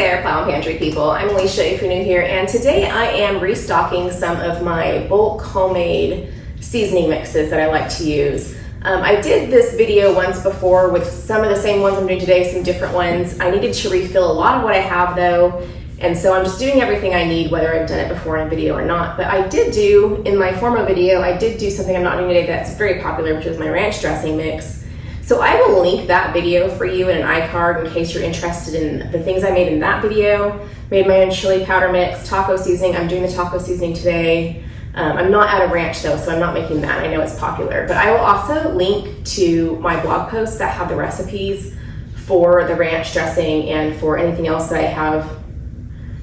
there, Plow and Pantry people. I'm Alicia if you're new here, and today I am restocking some of my bulk homemade seasoning mixes that I like to use. I did this video once before with some of the same ones I'm doing today, some different ones. I needed to refill a lot of what I have though, and so I'm just doing everything I need, whether I've done it before in a video or not. But I did do, in my former video, I did do something I'm not doing today that's very popular, which is my ranch dressing mix. So I will link that video for you in an iCard in case you're interested in the things I made in that video. Made my own chili powder mix, taco seasoning. I'm doing the taco seasoning today. I'm not out of ranch though, so I'm not making that. I know it's popular. But I will also link to my blog posts that have the recipes for the ranch dressing and for anything else that I have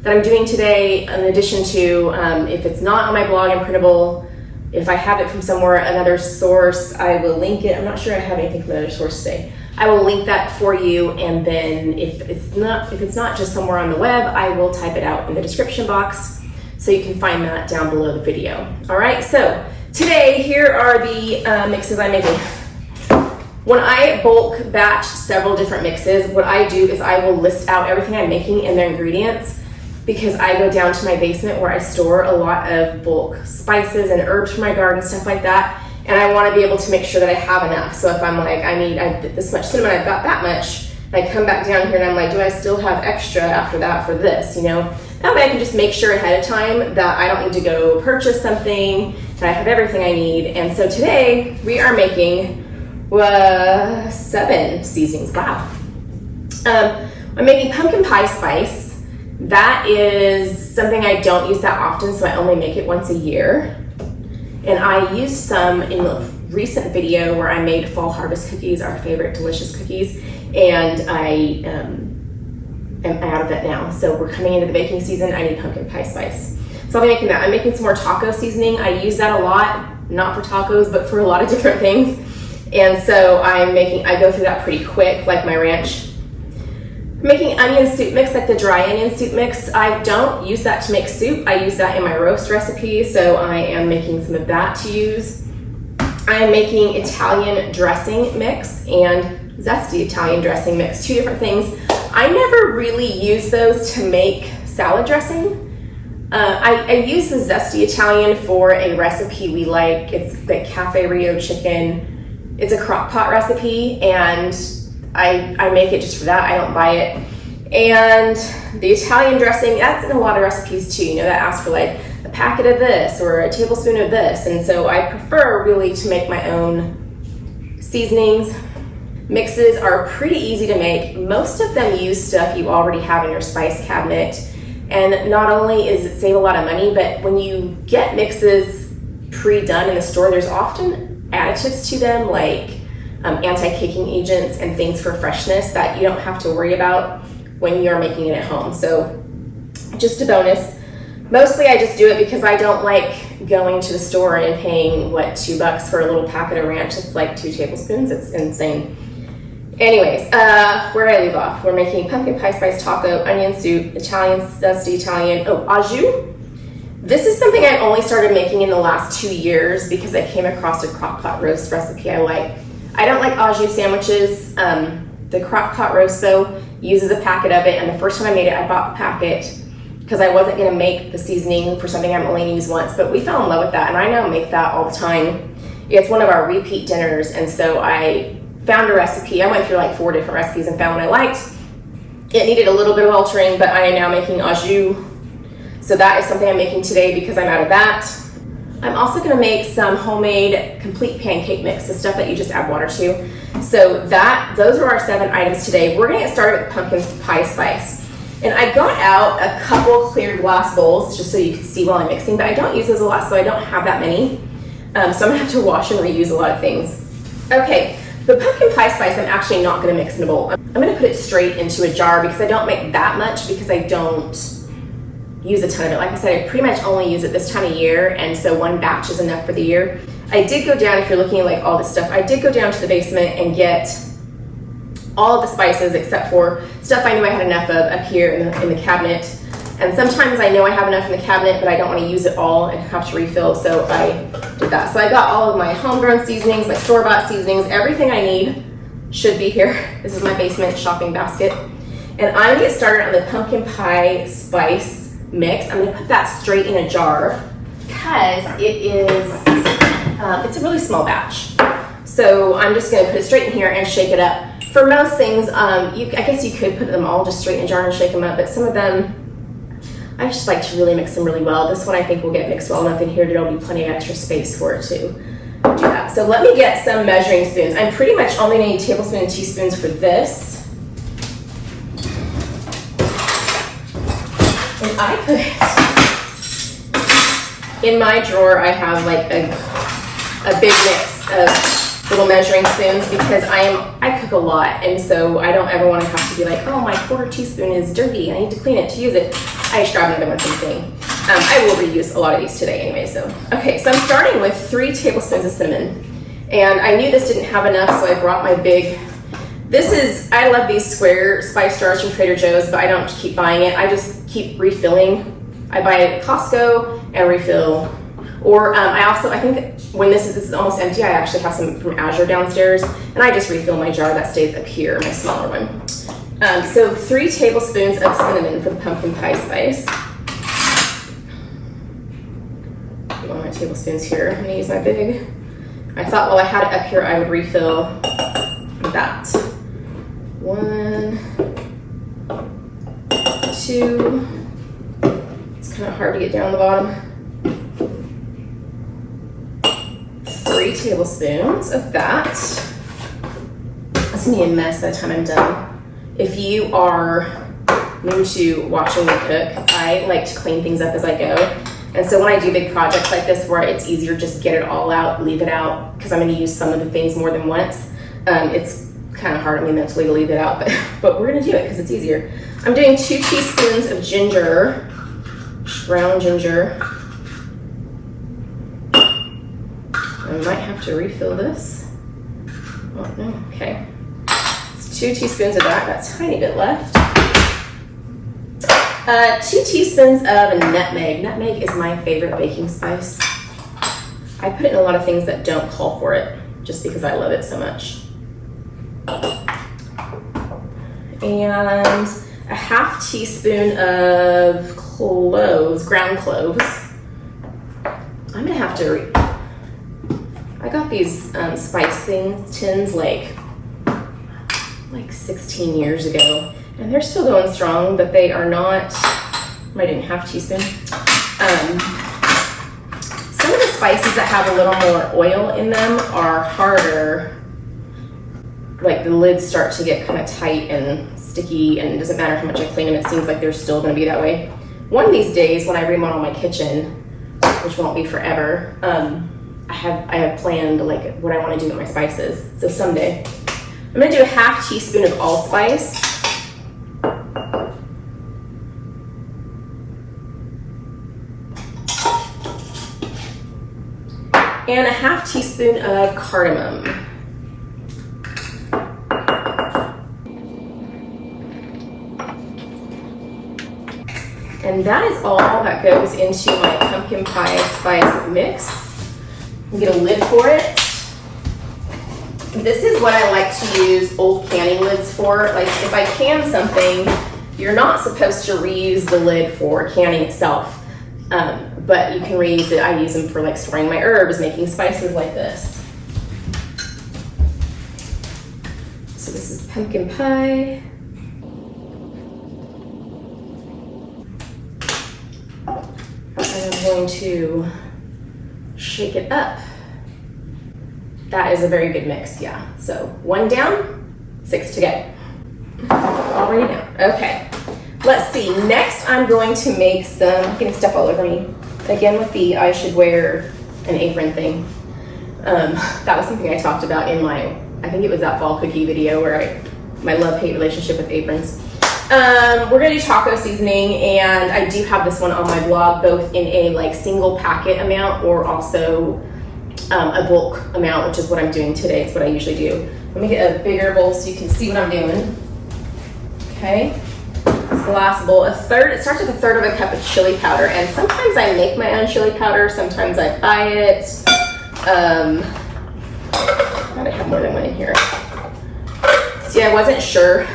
that I'm doing today, in addition to, if it's not on my blog and printable, if I have it from somewhere, another source, I will link it. I'm not sure I have anything from another source today. I will link that for you, and then if it's not just somewhere on the web, I will type it out in the description box so you can find that down below the video. All right, so today here are the mixes I'm making. When I bulk batch several different mixes, what I do is I will list out everything I'm making and their ingredients, because I go down to my basement where I store a lot of bulk spices and herbs from my garden, stuff like that, and I want to be able to make sure that I have enough. So if I'm like, I need this much cinnamon, I've got that much, and I come back down here and I'm like, do I still have extra after that for this, you know? That way I can just make sure ahead of time that I don't need to go purchase something, that I have everything I need. And so today we are making 7 seasonings, wow. I'm making pumpkin pie spice. That is something I don't use that often, so I only make it once a year. And I used some in a recent video where I made fall harvest cookies, our favorite delicious cookies, and I am out of it now. So we're coming into the baking season, I need pumpkin pie spice. So I'll be making that. I'm making some more taco seasoning. I use that a lot, not for tacos, but for a lot of different things. And so I go through that pretty quick, like my ranch. Making onion soup mix, like the dry onion soup mix. I don't use that to make soup. I use that in my roast recipe, so I am making some of that to use. I am making Italian dressing mix and zesty Italian dressing mix, 2 different things. I never really use those to make salad dressing. I use the zesty Italian for a recipe we like. It's the Cafe Rio chicken. It's a crock pot recipe, and I make it just for that. I don't buy it. And the Italian dressing, that's in a lot of recipes too, you know, that asks for like a packet of this or a tablespoon of this. And so I prefer really to make my own seasonings. Mixes are pretty easy to make. Most of them use stuff you already have in your spice cabinet. And not only does it save a lot of money, but when you get mixes pre-done in the store, there's often additives to them, like anti-caking agents and things for freshness that you don't have to worry about when you're making it at home. So just a bonus. Mostly I just do it because I don't like going to the store and paying, $2 for a little packet of ranch. It's like 2 tablespoons. It's insane. Anyways, where did I leave off? We're making pumpkin pie spice taco, onion soup, Italian, zesty Italian, Azure. This is something I only started making in the last 2 years because I came across a crock pot roast recipe I like. I don't like au jus sandwiches. The crock pot roast though uses a packet of it, and the first time I made it, I bought the packet because I wasn't gonna make the seasoning for something I'm only gonna use once, but we fell in love with that, and I now make that all the time. It's one of our repeat dinners, and so I found a recipe. I went through like 4 different recipes and found one I liked. It needed a little bit of altering, but I am now making au jus. So that is something I'm making today because I'm out of that. I'm also gonna make some homemade complete pancake mix, the stuff that you just add water to. So those are our 7 items today. We're gonna get started with pumpkin pie spice. And I got out a couple clear glass bowls just so you can see while I'm mixing, but I don't use those a lot, so I don't have that many. So I'm gonna have to wash and reuse a lot of things. Okay, the pumpkin pie spice I'm actually not gonna mix in a bowl. I'm gonna put it straight into a jar because I don't make that much because I don't use a ton of it. Like I said, I pretty much only use it this time of year, and so 1 batch is enough for the year. I did go down, if you're looking at like all this stuff, I did go down to the basement and get all of the spices except for stuff I knew I had enough of up here in the cabinet. And sometimes I know I have enough in the cabinet, but I don't want to use it all and have to refill, so I did that. So I got all of my homegrown seasonings, my store-bought seasonings, everything I need should be here. This is my basement shopping basket. And I'm gonna get started on the pumpkin pie spice mix. I'm gonna put that straight in a jar because it's a really small batch. So I'm just gonna put it straight in here and shake it up. For most things, I guess you could put them all just straight in a jar and shake them up, but some of them, I just like to really mix them really well. This one I think will get mixed well enough in here that there'll be plenty of extra space for it to do that. So let me get some measuring spoons. I'm pretty much only gonna need tablespoons and teaspoons for this. And I put, in my drawer, I have like a big mix of little measuring spoons because I cook a lot, and so I don't ever want to have to be like, oh, my quarter teaspoon is dirty, I need to clean it to use it. I just grab another one from the thing. I will reuse a lot of these today anyway, so. Okay, so I'm starting with 3 tablespoons of cinnamon. And I knew this didn't have enough, so I brought my big, I love these square spice jars from Trader Joe's, but I don't keep buying it. I just keep refilling. I buy it at Costco and refill. Or I think when this is almost empty, I actually have some from Azure downstairs, and I just refill my jar that stays up here, my smaller one. So 3 tablespoons of cinnamon for the pumpkin pie spice. Get all my tablespoons here. I'm gonna use my big. I thought while I had it up here, I would refill that. 1, 2. It's kind of hard to get down the bottom. 3 tablespoons of that. It's gonna be a mess by the time I'm done. If you are new to watching me cook, I like to clean things up as I go. And so when I do big projects like this where it's easier just get it all out, leave it out, because I'm gonna use some of the things more than once, it's kind of hard on me mentally to leave it out, but we're gonna do it because it's easier. I'm doing 2 teaspoons of ginger, ground ginger. I might have to refill this. Oh no, okay. It's 2 teaspoons of that, got a tiny bit left. 2 teaspoons of nutmeg. Nutmeg is my favorite baking spice. I put it in a lot of things that don't call for it, just because I love it so much. And a half teaspoon of cloves, ground cloves. I'm gonna have to I got these spice tins like 16 years ago, and they're still going strong, but they are not, I didn't half teaspoon. Some of the spices that have a little more oil in them are harder, like the lids start to get kind of tight and sticky, and it doesn't matter how much I clean them, it seems like they're still gonna be that way. One of these days when I remodel my kitchen, which won't be forever, I have planned like what I want to do with my spices. So someday, I'm gonna do a half teaspoon of allspice. And a half teaspoon of cardamom. And that is all that goes into my pumpkin pie spice mix. Get a lid for it. This is what I like to use old canning lids for. Like if I can something, you're not supposed to reuse the lid for canning itself, but you can reuse it. I use them for like storing my herbs, making spices like this. So this is pumpkin pie. And I'm going to shake it up. That is a very good mix, yeah. So 1 down, 6 to go. Already down, okay. Let's see, next I'm going to make some, I'm getting stuff all over me. Again with the I should wear an apron thing. That was something I talked about in my, I think it was that fall cookie video where my love-hate relationship with aprons. We're gonna do taco seasoning, and I do have this one on my blog, both in a like single packet amount or also a bulk amount, which is what I'm doing today. It's what I usually do. Let me get a bigger bowl so you can see what I'm doing. Okay, it's a glass bowl. It starts with 1/3 of a cup of chili powder, and sometimes I make my own chili powder, sometimes I buy it. I have more than one in here. See, I wasn't sure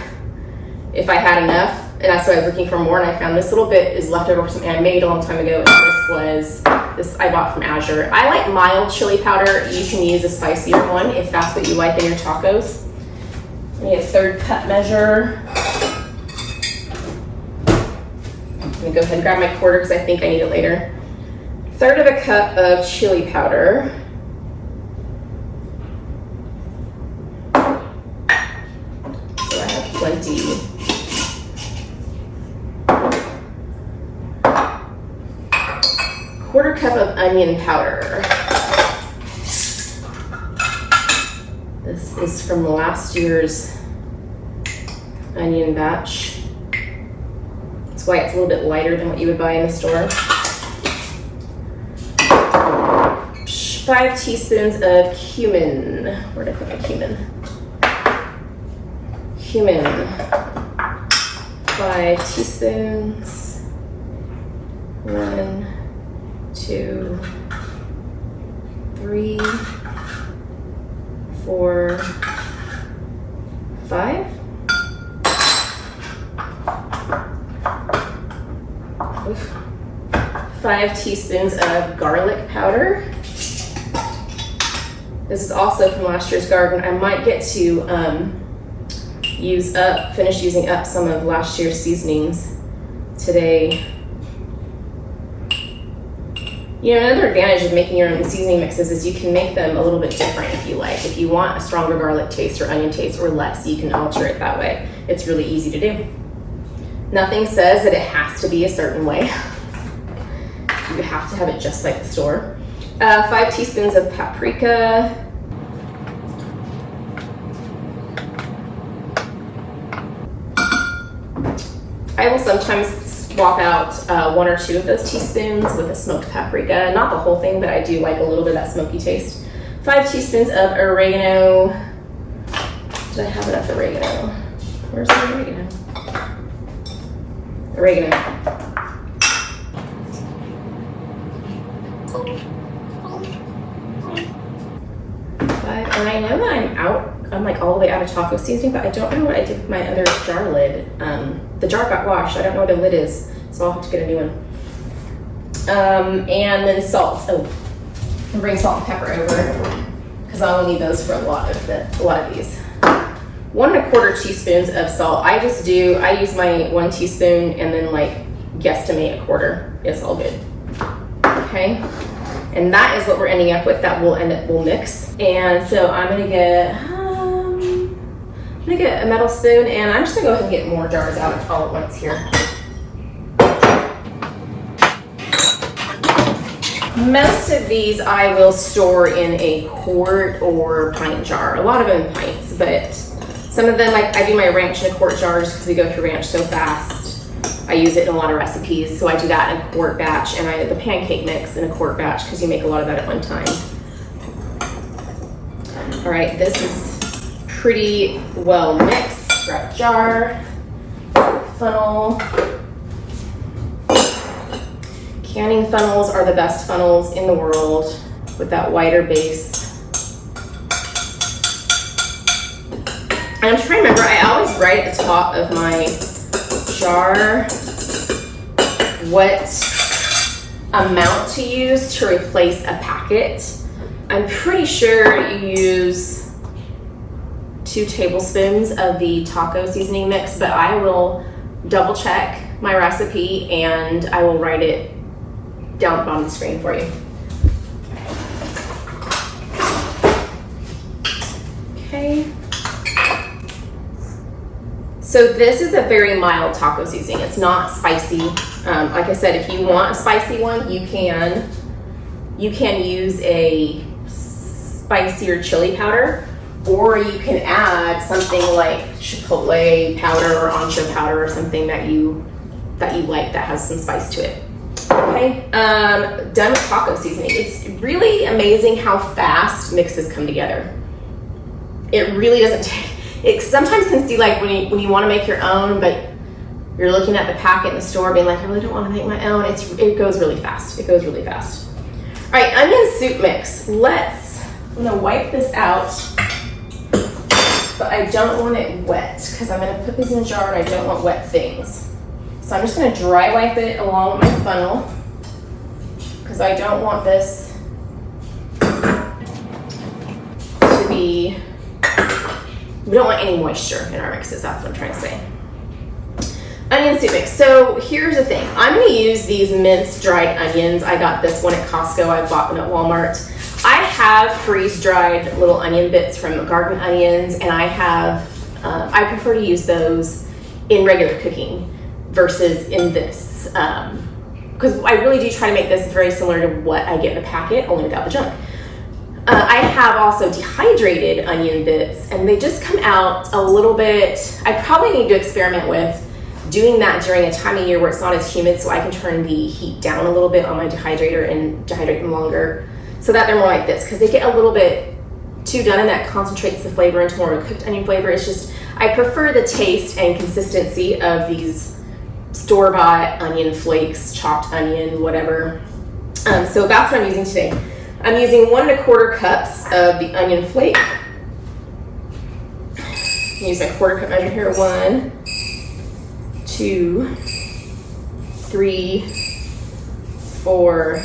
if I had enough. And so I was looking for more, and I found this little bit is left over from something I made a long time ago. And this I bought from Azure. I like mild chili powder. You can use a spicier one if that's what you like in your tacos. I need a 1/3 cup measure. I'm gonna go ahead and grab my quarter because I think I need it later. 1/3 of a cup of chili powder. So I have plenty. 1/4 cup of onion powder. This is from last year's onion batch. That's why it's a little bit lighter than what you would buy in the store. 5 teaspoons of cumin. Where did I put my cumin? Cumin. 5 teaspoons. 1, 2, 3, 4, 5. 5 teaspoons of garlic powder. This is also from last year's garden. I might get to finish using up some of last year's seasonings today. You know, another advantage of making your own seasoning mixes is you can make them a little bit different if you like. If you want a stronger garlic taste or onion taste or less, you can alter it that way. It's really easy to do. Nothing says that it has to be a certain way. You have to have it just like the store. 5 teaspoons of paprika. I will sometimes swap out 1 or 2 of those teaspoons with a smoked paprika. Not the whole thing, but I do like a little bit of that smoky taste. 5 teaspoons of oregano. Did I have enough oregano? Where's the oregano? Oregano. And I know that I'm like all the way out of taco seasoning, but I don't know what I did with my other jar lid. The jar got washed. I don't know where the lid is, so I'll have to get a new one. And then salt. Oh, I'll bring salt and pepper over because I will need those for a lot of these. 1 1/4 teaspoons of salt. I use my 1 teaspoon and then like guesstimate a quarter. It's all good. Okay. And that is what we're ending up with. That we'll mix. And so I'm gonna get a metal spoon, and I'm just gonna go ahead and get more jars out all at once here. Most of these I will store in a quart or pint jar. A lot of them in pints, but some of them, like I do my ranch in a quart jar just because we go through ranch so fast. I use it in a lot of recipes, so I do that in a quart batch, and the pancake mix in a quart batch because you make a lot of that at one time. All right, this is pretty well mixed. Grab a jar, funnel. Canning funnels are the best funnels in the world with that wider base. And I'm trying to remember, I always write at the top of my jar what amount to use to replace a packet. I'm pretty sure you use 2 tablespoons of the taco seasoning mix, but I will double check my recipe and I will write it down on the screen for you. Okay. So this is a very mild taco seasoning. It's not spicy. Like I said, if you want a spicy one, you can use a spicier chili powder, or you can add something like chipotle powder or ancho powder or something that you like that has some spice to it. Okay, done with taco seasoning. It's really amazing how fast mixes come together. It really doesn't take. It sometimes can see like when you want to make your own, but you're looking at the packet in the store being like, I really don't want to make my own. It goes really fast. It goes really fast. All right, onion soup mix. I'm gonna wipe this out. but I don't want it wet because I'm going to put these in a jar and I don't want wet things. So I'm just going to dry wipe it along with my funnel because I don't want this to be, we don't want any moisture in our mixes, that's what I'm trying to say. Onion soup mix. So here's the thing. I'm going to use these minced dried onions. I got this one at Costco. I bought them at Walmart. I have freeze-dried little onion bits from garden onions, and I prefer to use those in regular cooking versus in this. Because I really do try to make this very similar to what I get in the packet, only without the junk. I have also dehydrated onion bits, and they just come out a little bit, I probably need to experiment with doing that during a time of year where it's not as humid so I can turn the heat down a little bit on my dehydrator and dehydrate them longer so that they're more like this, because they get a little bit too done and that concentrates the flavor into more of a cooked onion flavor. It's just, I prefer the taste and consistency of these store-bought onion flakes, chopped onion, whatever. So that's what I'm using today. I'm using 1 1/4 cups of the onion flake. I'm use my 1/4 cup measure here. 1, 2, 3, 4,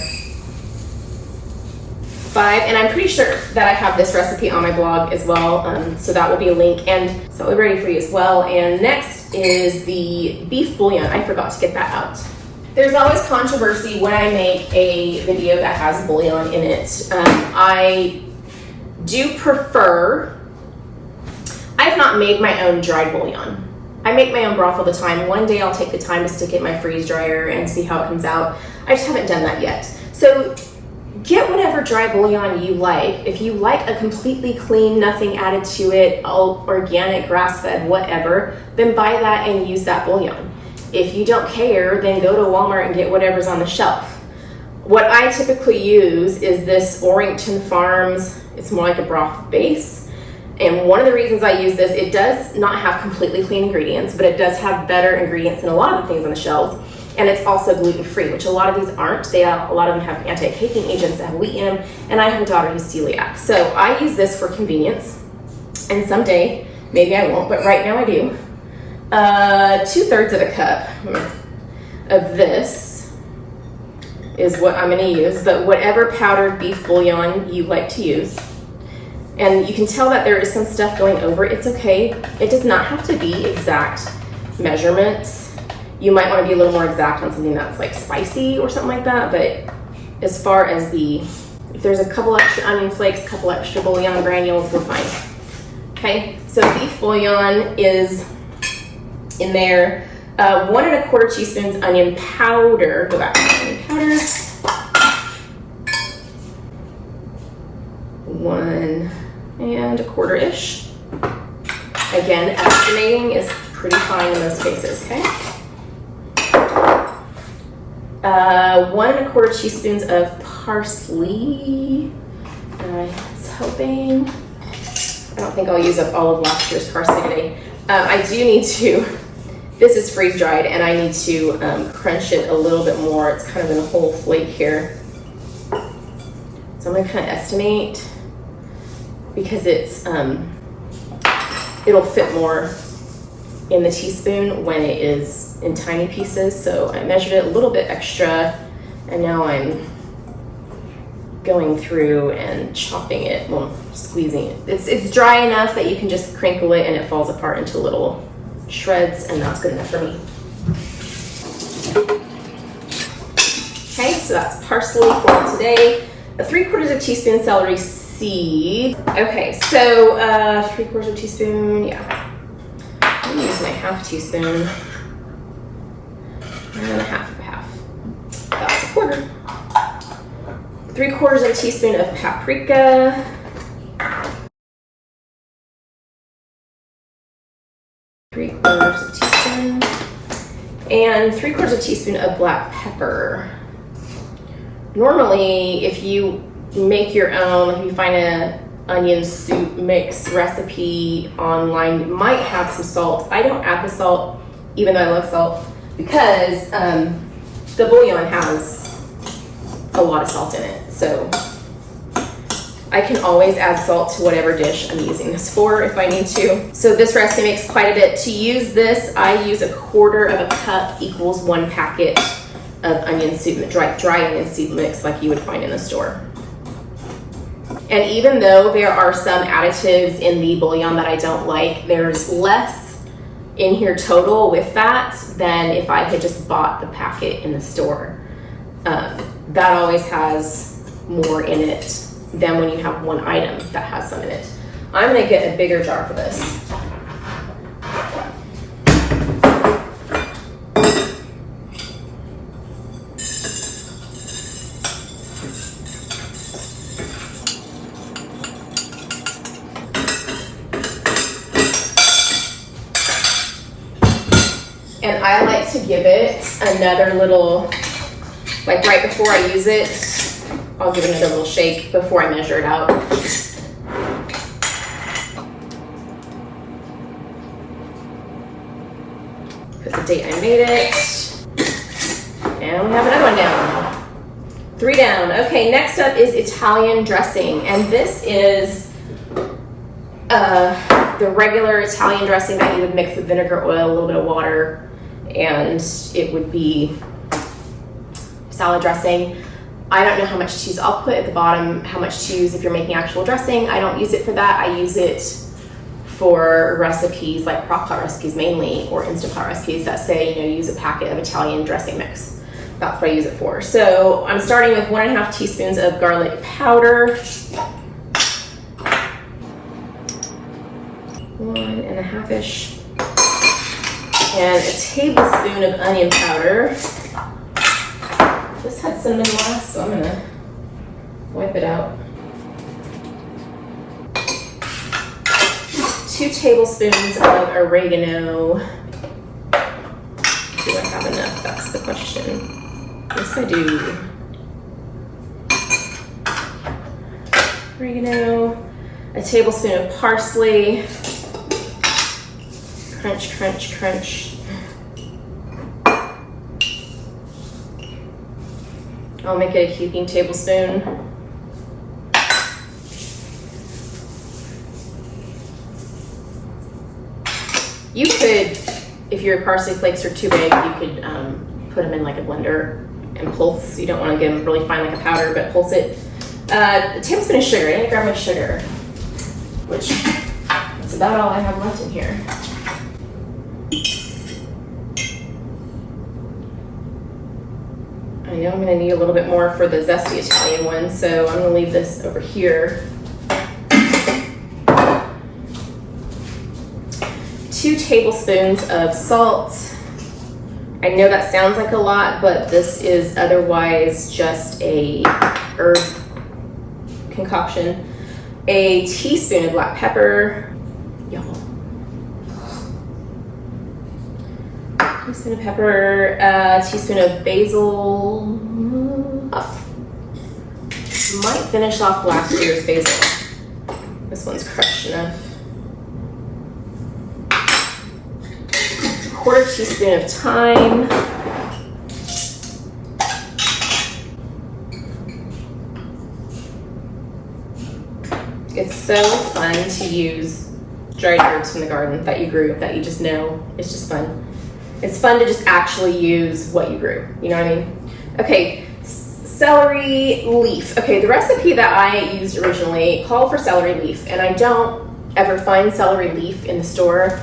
5, and I'm pretty sure that I have this recipe on my blog as well, so that will be a link, and so we're ready for you as well. And next is the beef bouillon. I forgot to get that out. There's always controversy when I make a video that has bouillon in it. I do prefer, I have not made my own dried bouillon. I make my own broth all the time. One day I'll take the time to stick it in my freeze dryer and see how it comes out. I just haven't done that yet. So get whatever dry bouillon you like. If you like a completely clean, nothing added to it, all organic, grass-fed, whatever, then buy that and use that bouillon. If you don't care, then go to Walmart and get whatever's on the shelf. What I typically use is this Orrington Farms, it's more like a broth base. And one of the reasons I use this, it does not have completely clean ingredients, but it does have better ingredients than a lot of the things on the shelves. And it's also gluten-free, which a lot of these aren't. A lot of them have anti-caking agents that have wheat in them, and I have a daughter who's celiac. So I use this for convenience, and someday, maybe I won't, but right now I do. 2/3 of a cup of this is what I'm gonna use, but whatever powdered beef bouillon you like to use. And you can tell that there is some stuff going over it. It's okay. It does not have to be exact measurements. You might want to be a little more exact on something that's like spicy or something like that, but as far as if there's a couple extra onion flakes, a couple extra bouillon granules, we're fine. Okay, so beef bouillon is in there. 1 1/4 teaspoons onion powder. Go back to onion powder. 1 1/4-ish. Again, estimating is pretty fine in most cases, okay? 1 1/4 teaspoons of parsley. I was hoping, I don't think I'll use up all of last year's parsley today. I do need to, this is freeze dried, and I need to crunch it a little bit more. It's kind of in a whole flake here. So I'm gonna kind of estimate, because it's, it'll fit more in the teaspoon when it is in tiny pieces. So I measured it a little bit extra, and now I'm going through and chopping it, well, squeezing it. It's dry enough that you can just crinkle it and it falls apart into little shreds, and that's good enough for me. Okay, so that's parsley for today. 3/4 teaspoon celery seed. Okay, so 3/4 teaspoon, yeah. I'm gonna use my 1/2 teaspoon. And 1/2 of a half. That's 1/4. 3/4 teaspoon of paprika. 3/4 teaspoon. And 3/4 teaspoon of black pepper. Normally, if you make your own, if you find a onion soup mix recipe online, you might have some salt. I don't add the salt, even though I love salt, because the bouillon has a lot of salt in it. So I can always add salt to whatever dish I'm using this for if I need to. So this recipe makes quite a bit. To use this, I use 1/4 of a cup equals 1 packet of onion soup, dry onion soup mix like you would find in the store. And even though there are some additives in the bouillon that I don't like, there's less in here total with that than if I had just bought the packet in the store. That always has more in it than when you have one item that has some in it. I'm gonna get a bigger jar for this. And I like to give it another little, like right before I use it, I'll give it another little shake before I measure it out. Put the date I made it. And we have another one down. 3 down. Okay, next up is Italian dressing. And this is the regular Italian dressing that you would mix with vinegar, oil, a little bit of water, and it would be salad dressing. I don't know how much cheese. I'll put at the bottom how much to use if you're making actual dressing. I don't use it for that. I use it for recipes like crock pot recipes mainly, or Instant Pot recipes that say, you know, use a packet of Italian dressing mix. That's what I use it for. So I'm starting with 1.5 teaspoons of garlic powder, 1.5-ish, and a tablespoon of onion powder. This had cinnamon last, so I'm gonna wipe it out. 2 tablespoons of oregano. Do I have enough? That's the question. Yes, I do. Oregano. A tablespoon of parsley. Crunch, crunch, crunch. I'll make it a heaping tablespoon. You could, if your parsley flakes are too big, you could put them in like a blender and pulse. You don't want to get them really fine like a powder, but pulse it. A tablespoon of sugar. I need to grab my sugar, which that's about all I have left in here. I know I'm going to need a little bit more for the zesty Italian one, so I'm going to leave this over here. 2 tablespoons of salt. I know that sounds like a lot, but this is otherwise just a herb concoction. A teaspoon of black pepper. Teaspoon of pepper, a teaspoon of basil. Might finish off last year's basil. This one's crushed enough. 1/4 teaspoon of thyme. It's so fun to use dried herbs from the garden that you grew, that you just know. It's just fun. It's fun to just actually use what you grew. You know what I mean? Okay, celery leaf. Okay, the recipe that I used originally called for celery leaf, and I don't ever find celery leaf in the store.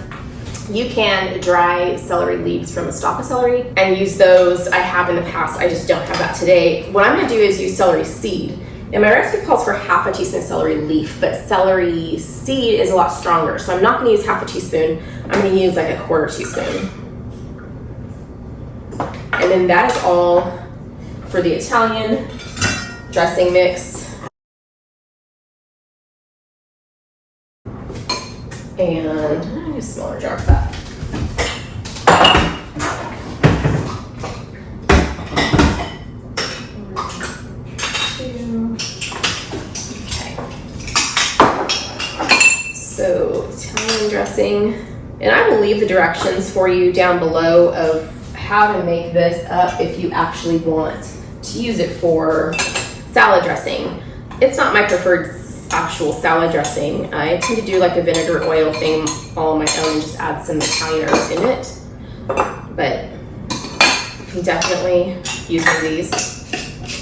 You can dry celery leaves from a stalk of celery and use those. I have in the past, I just don't have that today. What I'm gonna do is use celery seed. And my recipe calls for 1/2 teaspoon of celery leaf, but celery seed is a lot stronger. So I'm not gonna use 1/2 teaspoon. I'm gonna use like 1/4 teaspoon. And then that is all for the Italian dressing mix. And I need a smaller jar for that. Okay. So Italian dressing, and I will leave the directions for you down below of how to make this up if you actually want to use it for salad dressing. It's not my preferred actual salad dressing. I tend to do like a vinegar oil thing all on my own and just add some Italian herbs in it. But you can definitely use one of these.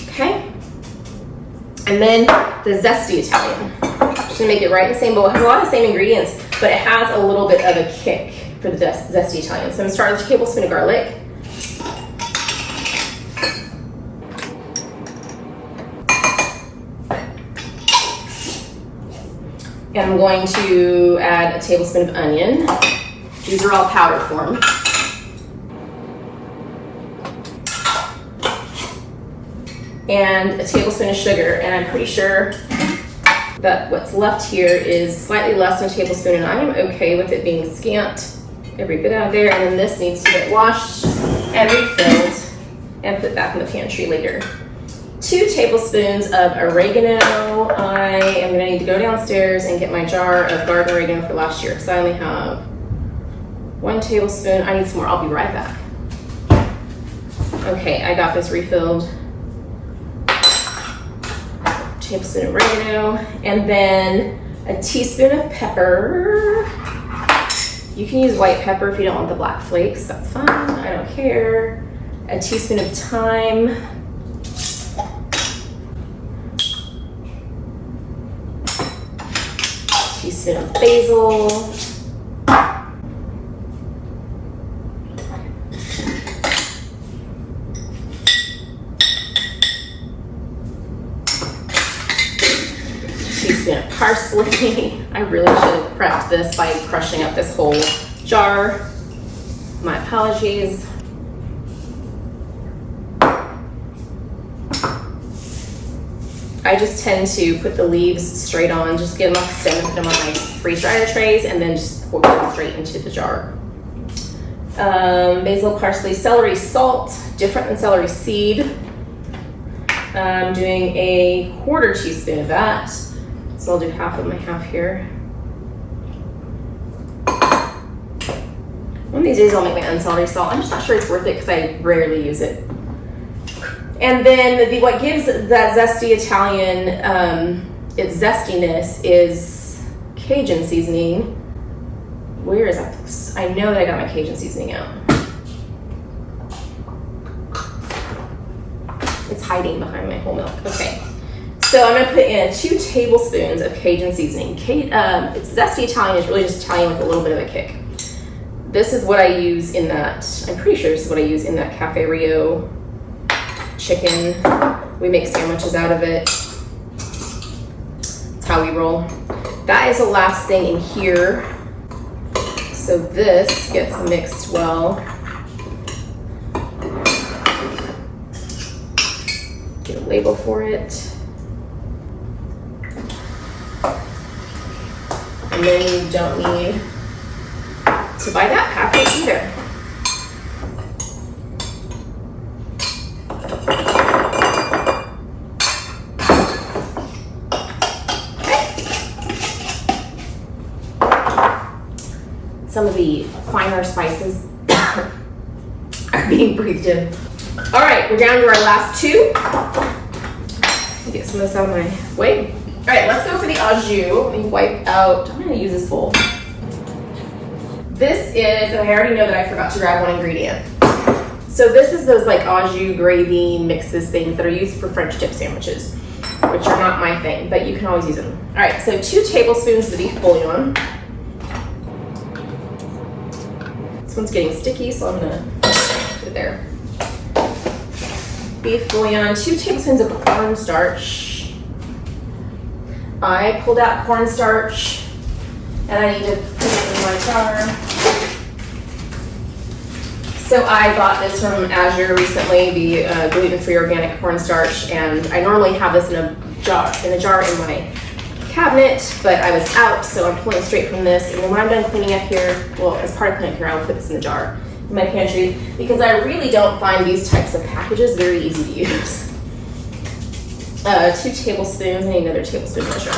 Okay. And then the zesty Italian. Just gonna make it right in the same bowl. It has a lot of the same ingredients, but it has a little bit of a kick for the zesty Italian. So I'm gonna start with a tablespoon of garlic. And I'm going to add a tablespoon of onion. These are all powder form. And a tablespoon of sugar. And I'm pretty sure that what's left here is slightly less than a tablespoon, and I am okay with it being scant. Every bit out of there. And then this needs to get washed and refilled and put back in the pantry later. 2 tablespoons of oregano. I am gonna need to go downstairs and get my jar of garden oregano for last year because I only have 1 tablespoon. I need some more, I'll be right back. Okay, I got this refilled. Tablespoon of oregano, and then a teaspoon of pepper. You can use white pepper if you don't want the black flakes, that's fine, I don't care. A teaspoon of thyme. Teaspoon of basil. Teaspoon of parsley. I really should have prepped this by crushing up this whole jar. My apologies. I just tend to put the leaves straight on, just get them off the stem and put them on my freeze dryer trays, and then just pour them straight into the jar. Basil, parsley, celery salt, different than celery seed. I'm doing a 1/4 teaspoon of that. So I'll do half of my half here. One of these days I'll make my own celery salt. I'm just not sure it's worth it because I rarely use it. And then what gives that zesty Italian its zestiness is Cajun seasoning. Where is that? I know that I got my Cajun seasoning out. It's hiding behind my whole milk. Okay. So I'm gonna put in 2 tablespoons of Cajun seasoning. It's zesty Italian is really just Italian with a little bit of a kick. This is what I use in that, I'm pretty sure this is what I use in that Cafe Rio chicken. We make sandwiches out of it. That's how we roll. That is the last thing in here. So this gets mixed well. Get a label for it. And then you don't need to buy that packet either. Some of the finer spices are being breathed in. All right, we're down to our last 2. Get some of this out of my way. All right, let's go for the au jus. Let me wipe out, I'm gonna use this bowl. This is, and I already know that I forgot to grab one ingredient. So this is those like au jus gravy mixes things that are used for French dip sandwiches, which are not my thing, but you can always use them. All right, so 2 tablespoons of beef bouillon. This one's getting sticky, so I'm gonna put it there. Beef bouillon, 2 tablespoons of cornstarch. I pulled out cornstarch, and I need to put it in my jar. So I bought this from Azure recently, the gluten-free organic cornstarch, and I normally have this in a jar in my cabinet, but I was out, so I'm pulling straight from this. And then when I'm done cleaning up here, well, as part of cleaning up here, I'll put this in the jar in my pantry because I really don't find these types of packages very easy to use. 2 tablespoons, I need another tablespoon measure.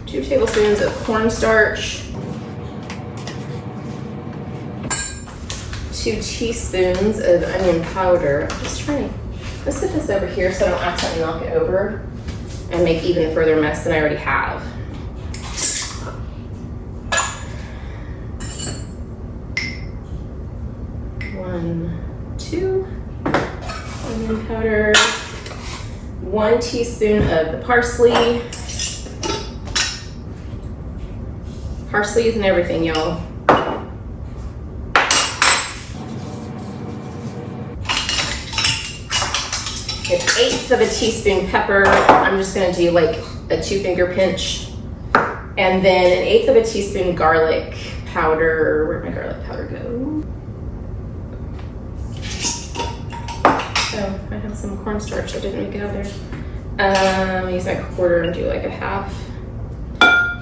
2 tablespoons of cornstarch. 2 teaspoons of onion powder. I'm just trying to, let's set this over here so I don't accidentally knock it over. and make even further mess than I already have. Two onion powder, 1 teaspoon of the parsley. Parsley is in everything, y'all. An 1/8 of a teaspoon pepper. I'm just gonna do like a 2-finger pinch. And then an 1/8 of a teaspoon garlic powder. Where'd my garlic powder go? Oh, I have some cornstarch I didn't make it out there. I'll use my quarter and do like a half.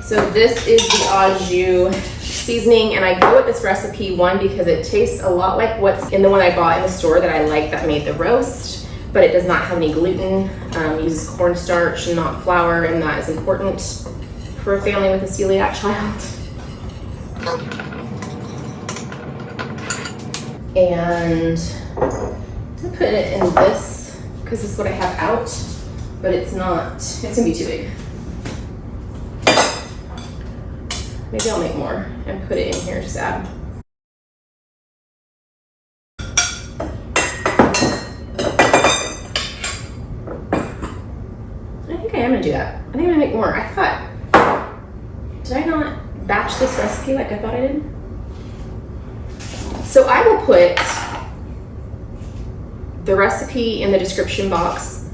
So this is the Azure seasoning, and I go with this recipe, one, because it tastes a lot like what's in the one I bought in the store that I like that made the roast, but it does not have any gluten. Uses cornstarch and not flour, and that is important for a family with a celiac child. And I'm putting it in this because this is what I have out, but it's not, it's gonna be too big. Maybe I'll make more and put it in here, just add. I think I am gonna do that. I think I'm gonna make more. I thought, did I not batch this recipe like I thought I did? So I will put the recipe in the description box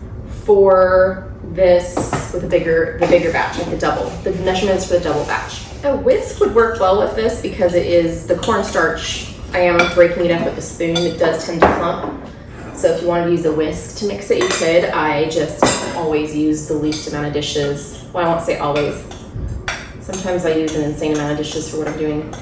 for this with the bigger batch, like the measurements for the double batch. A whisk would work well with this because it is the cornstarch. I am breaking it up with a spoon. It does tend to clump. So if you wanted to use a whisk to mix it, you could. I just always use the least amount of dishes. Well, I won't say always. Sometimes I use an insane amount of dishes for what I'm doing.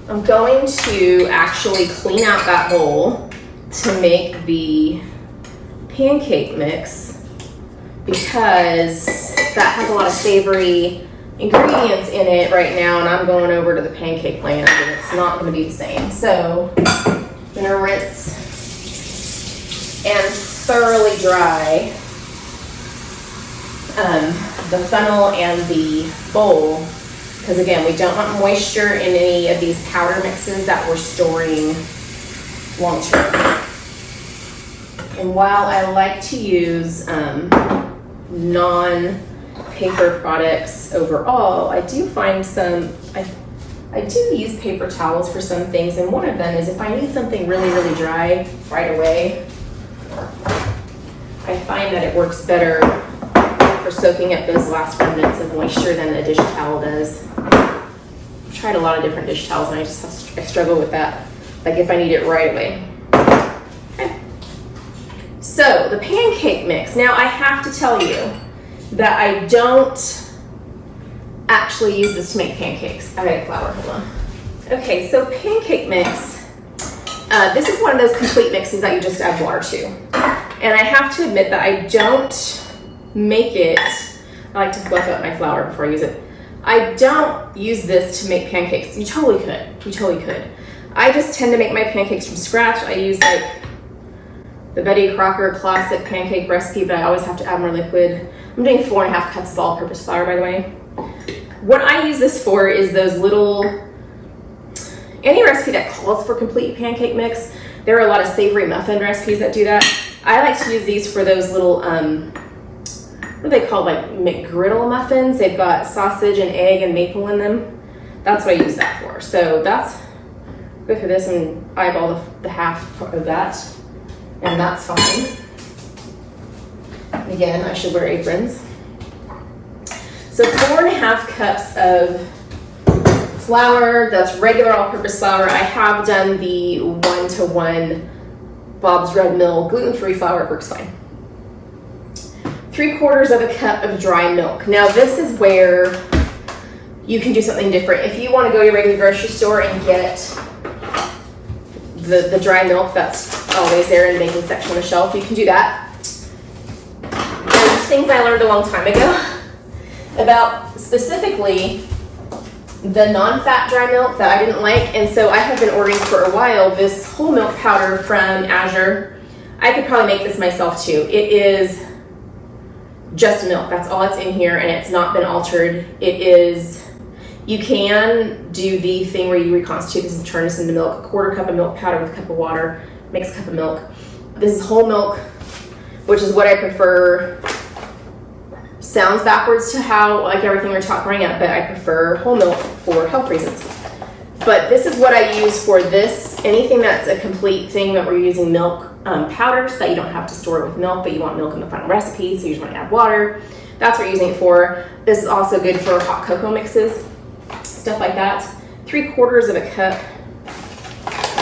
I'm going to actually clean out that bowl to make the pancake mix because that has a lot of savory ingredients in it right now, and I'm going over to the pancake land and it's not going to be the same. So I'm going to rinse and thoroughly dry the funnel and the bowl, because again, we don't want moisture in any of these powder mixes that we're storing long term. And while I like to use non-paper products overall, I do find I do use paper towels for some things, and one of them is if I need something really, really dry right away, I find that it works better for soaking up those last remnants of moisture than a dish towel does. I've tried a lot of different dish towels and I struggle with that, like if I need it right away. Okay. So the pancake mix. Now I have to tell you that I don't actually use this to make pancakes. I make flour, hold on. Okay, so pancake mix. This is one of those complete mixes that you just add water to. And I have to admit that I don't make it. I like to fluff up my flour before I use it. I don't use this to make pancakes. You totally could. You totally could. I just tend to make my pancakes from scratch. I use like the Betty Crocker classic pancake recipe, but I always have to add more liquid. I'm doing 4.5 cups of all-purpose flour, by the way. What I use this for is those little, any recipe that calls for complete pancake mix. There are a lot of savory muffin recipes that do that. I like to use these for those little, what are they called, like McGriddle muffins. They've got sausage and egg and maple in them. That's what I use that for. So that's, go through this and eyeball the half of that, and that's fine. Again, I should wear aprons. So 4.5 cups of flour, that's regular all-purpose flour. I have done the 1-to-1 Bob's Red Mill gluten-free flour, it works fine. 3/4 of a cup of dry milk. Now this is where you can do something different. If you want to go to your regular grocery store and get the dry milk that's always there in the baking section on the shelf, you can do that. There's things I learned a long time ago about specifically the non-fat dry milk that I didn't like, and so I have been ordering for a while this whole milk powder from Azure. I could probably make this myself too. It is just milk. That's all that's in here, and it's not been altered. It is, you can do the thing where you reconstitute this and turn this into milk. A quarter cup of milk powder with a cup of water, makes a cup of milk. This is whole milk, which is what I prefer. Sounds backwards to how, like everything we're talking growing up, but I prefer whole milk for health reasons. But this is what I use for this. Anything that's a complete thing that we're using milk powders that you don't have to store it with milk, but you want milk in the final recipe, so you just want to add water. That's what you're using it for. This is also good for hot cocoa mixes, stuff like that. 3/4 of a cup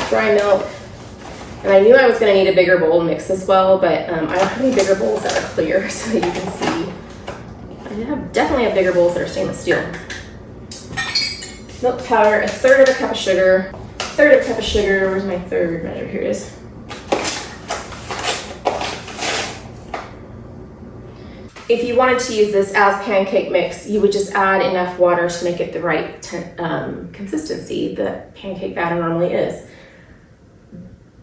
dry milk. And I knew I was going to need a bigger bowl to mix this well, but I don't have any bigger bowls that are clear so that you can see. I definitely have bigger bowls that are stainless steel. Milk powder, 1/3 of a cup of sugar. 1/3 of a cup of sugar. Where's my third measure? Here it is. If you wanted to use this as pancake mix, you would just add enough water to make it the right consistency that pancake batter normally is.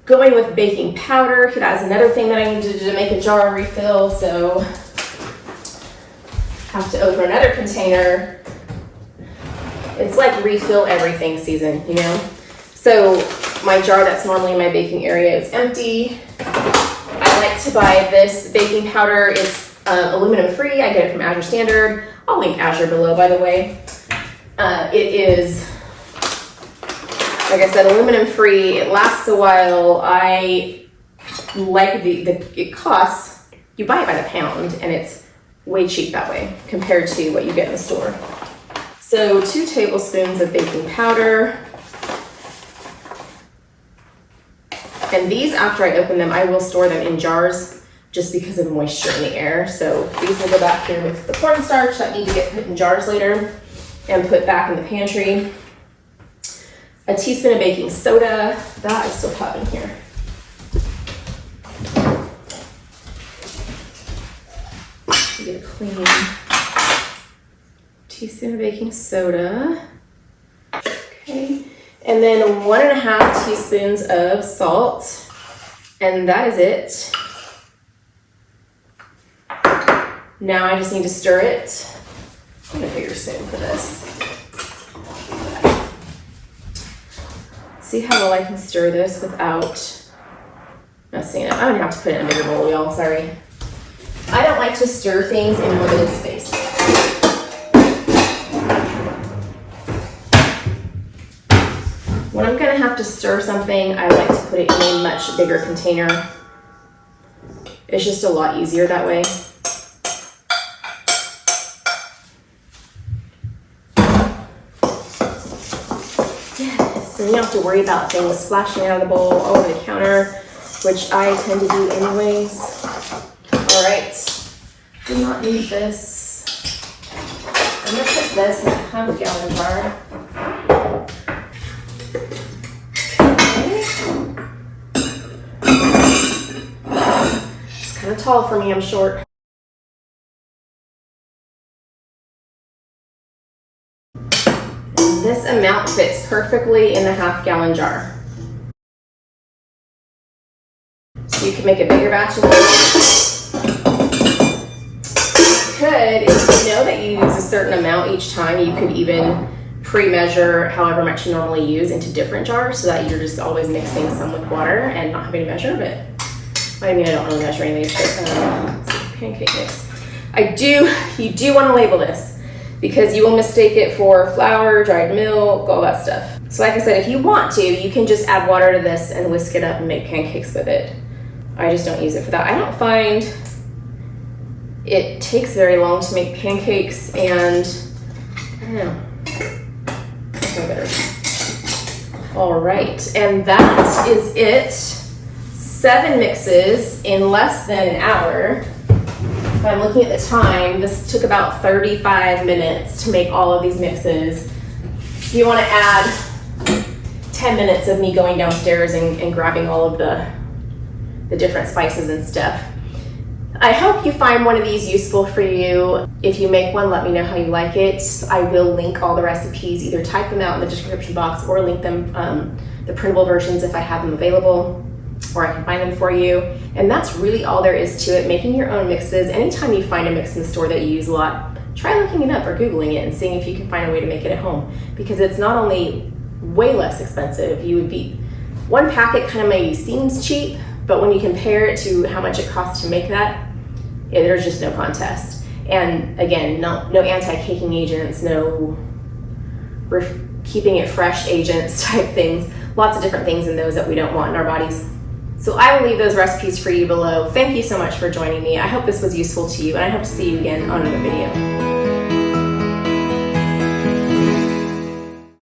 Going with baking powder, that's another thing that I needed to make a jar refill, so have to open another container. It's like refill everything season, you know? So my jar that's normally in my baking area is empty. I like to buy this baking powder. It's aluminum free. I get it from Azure Standard. I'll link Azure below, by the way. It is, like I said, aluminum free. It lasts a while. I like it costs, you buy it by the pound, and it's way cheap that way compared to what you get in the store. So 2 tablespoons of baking powder. And these, after I open them, I will store them in jars just because of moisture in the air. So these will go back here with the cornstarch that need to get put in jars later and put back in the pantry. A teaspoon of baking soda, that I still have in here. Get a clean teaspoon of baking soda. Okay, and then 1.5 teaspoons of salt, and that is it. Now I just need to stir it. I'm gonna bigger spoon for this. See how well I can stir this without messing it up. I'm gonna have to put it in a bigger bowl, y'all, sorry. I don't like to stir things in limited space. When I'm gonna have to stir something, I like to put it in a much bigger container. It's just a lot easier that way. So you don't have to worry about things splashing out of the bowl all over the counter, which I tend to do anyways. All right, do not need this. I'm gonna put this in a half-gallon jar. Okay. It's kind of tall for me, I'm short. This amount fits perfectly in the half-gallon jar. So you can make a bigger batch of this. You could, if you know that you use a certain amount each time, you could even pre-measure however much you normally use into different jars so that you're just always mixing some with water and not having to measure. But I mean, I don't really measure any of these, but pancake mix. You do want to label this, because you will mistake it for flour, dried milk, all that stuff. So like I said, if you want to, you can just add water to this and whisk it up and make pancakes with it. I just don't use it for that. I don't find it takes very long to make pancakes, and I don't know. That's no better. All right, and that is it. 7 mixes in less than an hour. If I'm looking at the time, this took about 35 minutes to make all of these mixes. If you want to add 10 minutes of me going downstairs and grabbing all of the different spices and stuff. I hope you find one of these useful for you. If you make one, let me know how you like it. I will link all the recipes, either type them out in the description box or link them, the printable versions if I have them available. or I can find them for you. And that's really all there is to it, making your own mixes. Anytime you find a mix in the store that you use a lot, try looking it up or Googling it and seeing if you can find a way to make it at home, because it's not only way less expensive. One packet kind of maybe seems cheap, but when you compare it to how much it costs to make that, there's just no contest. And again, no anti-caking agents, no keeping it fresh agents type things, lots of different things in those that we don't want in our bodies. So I will leave those recipes for you below. Thank you so much for joining me. I hope this was useful to you, and I hope to see you again on another video.